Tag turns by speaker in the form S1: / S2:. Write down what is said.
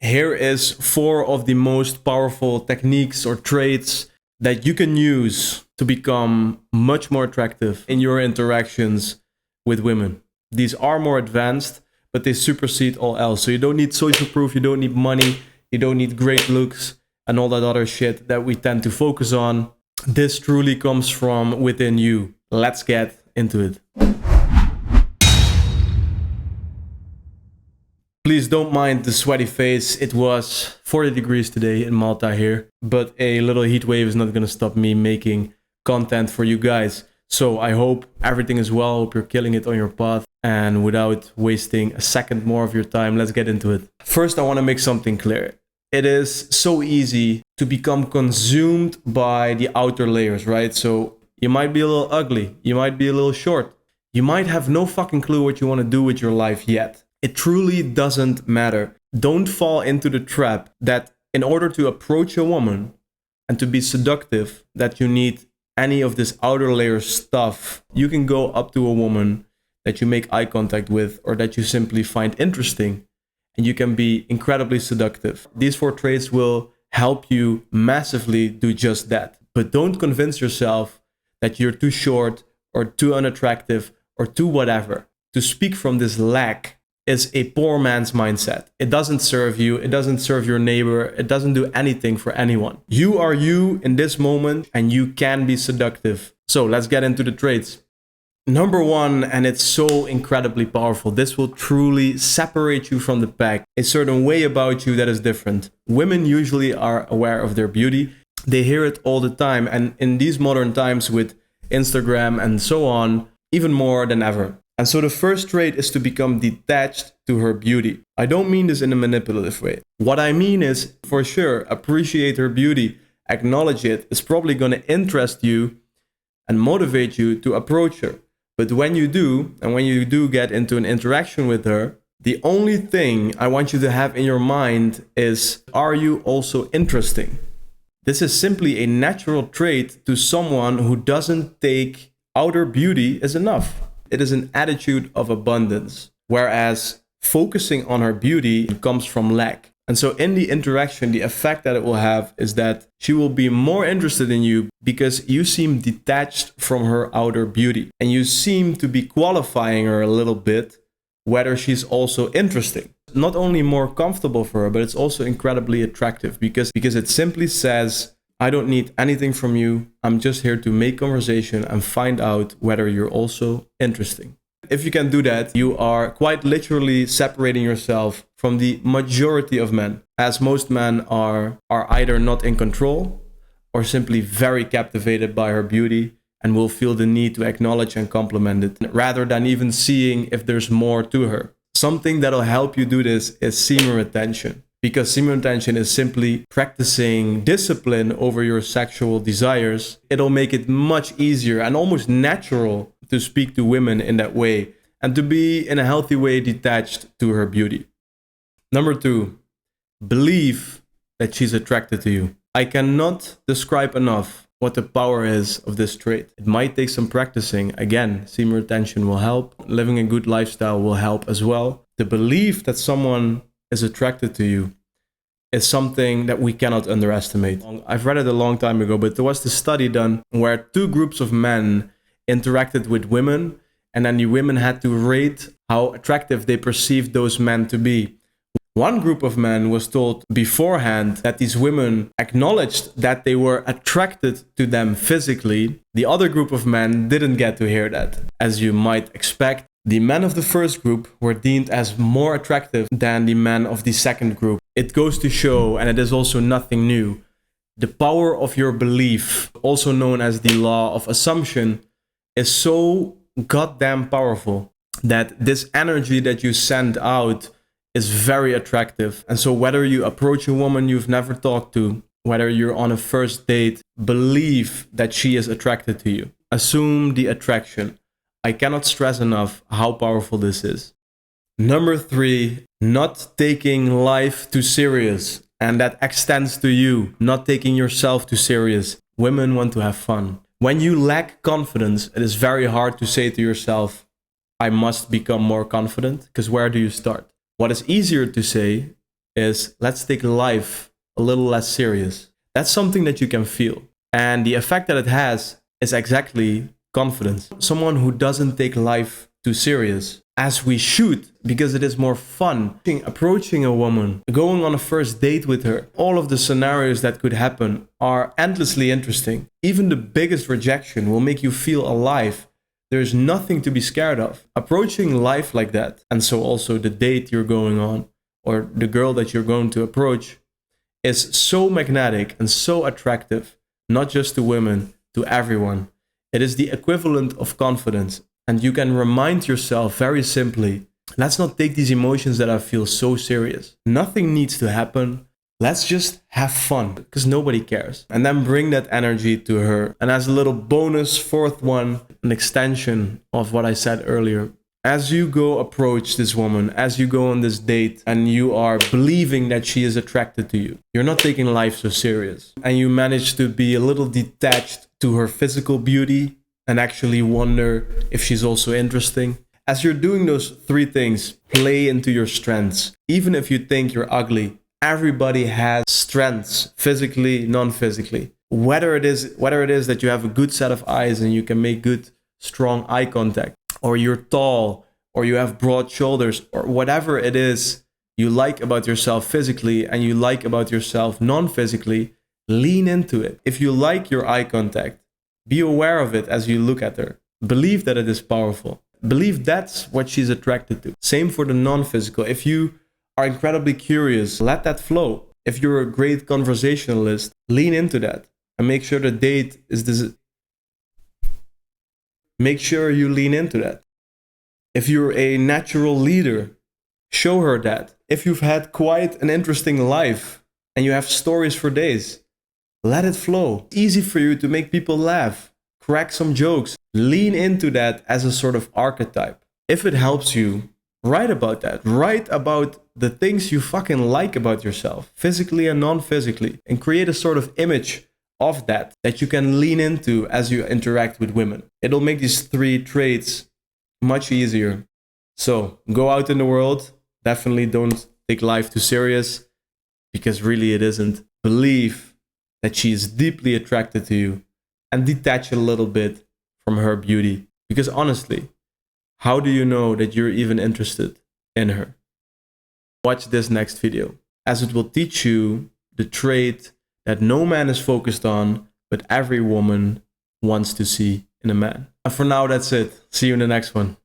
S1: Here is 4 of the most powerful techniques or traits that you can use to become much more attractive in your interactions with women. These are more advanced, but they supersede all else. So you don't need social proof, you don't need money, you don't need great looks and all that other shit that we tend to focus on. This truly comes from within you. Let's get into it. Please don't mind the sweaty face. It was 40 degrees today in Malta here, but a little heat wave is not going to stop me making content for you guys. So I hope everything is well. I hope you're killing it on your path. And without wasting a second more of your time, let's get into it. First, I want to make something clear. It is so easy to become consumed by the outer layers, right? So you might be a little ugly. You might be a little short. You might have no fucking clue what you want to do with your life yet. It truly doesn't matter. Don't fall into the trap that in order to approach a woman and to be seductive, that you need any of this outer layer stuff. You can go up to a woman that you make eye contact with or that you simply find interesting, and you can be incredibly seductive. These 4 traits will help you massively do just that. But don't convince yourself that you're too short or too unattractive or too whatever. To speak from this lack is a poor man's mindset. It doesn't serve you. It doesn't serve your neighbor. It doesn't do anything for anyone. You are you in this moment and you can be seductive. So let's get into the traits. Number 1, and it's so incredibly powerful. This will truly separate you from the pack. A certain way about you that is different. Women usually are aware of their beauty. They hear it all the time. And in these modern times with Instagram and so on, even more than ever. And so the first trait is to become detached to her beauty. I don't mean this in a manipulative way. What I mean is, for sure, appreciate her beauty, acknowledge it. It's probably going to interest you and motivate you to approach her. But when you do, and when you do get into an interaction with her, the only thing I want you to have in your mind is, are you also interesting? This is simply a natural trait to someone who doesn't take outer beauty as enough. It is an attitude of abundance, whereas focusing on her beauty comes from lack. And so in the interaction, the effect that it will have is that she will be more interested in you because you seem detached from her outer beauty. And you seem to be qualifying her a little bit, whether she's also interesting. Not only more comfortable for her, but it's also incredibly attractive because it simply says, I don't need anything from you. I'm just here to make conversation and find out whether you're also interesting. If you can do that, you are quite literally separating yourself from the majority of men, as most men are either not in control or simply very captivated by her beauty and will feel the need to acknowledge and compliment it rather than even seeing if there's more to her. Something that'll help you do this is semen retention. Because semen retention is simply practicing discipline over your sexual desires. It'll make it much easier and almost natural to speak to women in that way and to be in a healthy way detached to her beauty. Number 2, believe that she's attracted to you. I cannot describe enough what the power is of this trait. It might take some practicing. Again, semen retention will help. Living a good lifestyle will help as well. The belief that someone is attracted to you is something that we cannot underestimate. I've read it a long time ago, but there was this study done where 2 groups of men interacted with women, and then the women had to rate how attractive they perceived those men to be. One group of men was told beforehand that these women acknowledged that they were attracted to them physically. The other group of men didn't get to hear that. As you might expect, the men of the first group were deemed as more attractive than the men of the second group. It goes to show, and it is also nothing new, the power of your belief, also known as the law of assumption, is so goddamn powerful that this energy that you send out is very attractive. And so whether you approach a woman you've never talked to, whether you're on a first date, believe that she is attracted to you. Assume the attraction. I cannot stress enough how powerful this is. Number 3, not taking life too serious. And that extends to you, not taking yourself too serious. Women want to have fun. When you lack confidence, it is very hard to say to yourself, I must become more confident, because where do you start? What is easier to say is let's take life a little less serious. That's something that you can feel. And the effect that it has is exactly confidence. Someone who doesn't take life too serious, as we should, because it is more fun. Approaching a woman, going on a first date with her, all of the scenarios that could happen are endlessly interesting. Even the biggest rejection will make you feel alive. There's nothing to be scared of. Approaching life like that, and so also the date you're going on, or the girl that you're going to approach, is so magnetic and so attractive, not just to women, to everyone. It is the equivalent of confidence. And you can remind yourself very simply, let's not take these emotions that I feel so serious. Nothing needs to happen. Let's just have fun, because nobody cares. And then bring that energy to her. And as a little bonus, fourth one, an extension of what I said earlier. As you go approach this woman, as you go on this date, and you are believing that she is attracted to you, you're not taking life so serious. And you manage to be a little detached to her physical beauty, and actually wonder if she's also interesting. As you're doing those three things, play into your strengths. Even if you think you're ugly, everybody has strengths, physically, non-physically. Whether it is that you have a good set of eyes and you can make good, strong eye contact, or you're tall, or you have broad shoulders, or whatever it is you like about yourself physically and you like about yourself non-physically, lean into it. If you like your eye contact, be aware of it as you look at her. Believe that it is powerful. Believe that's what she's attracted to. Same for the non-physical. If you are incredibly curious, let that flow. If you're a great conversationalist, lean into that. And make sure the date is this. Make sure you lean into that. If you're a natural leader, show her that. If you've had quite an interesting life and you have stories for days, let it flow. It's easy for you to make people laugh, crack some jokes. Lean into that as a sort of archetype. If it helps you, write about that. Write about the things you fucking like about yourself, physically and non-physically, and create a sort of image of that you can lean into as you interact with women. It'll make these three traits much easier. So go out in the world. Definitely don't take life too serious, because really it isn't. Believe that she is deeply attracted to you, and detach a little bit from her beauty. Because honestly, how do you know that you're even interested in her? Watch this next video, as it will teach you the trait that no man is focused on, but every woman wants to see in a man. And for now, that's it. See you in the next one.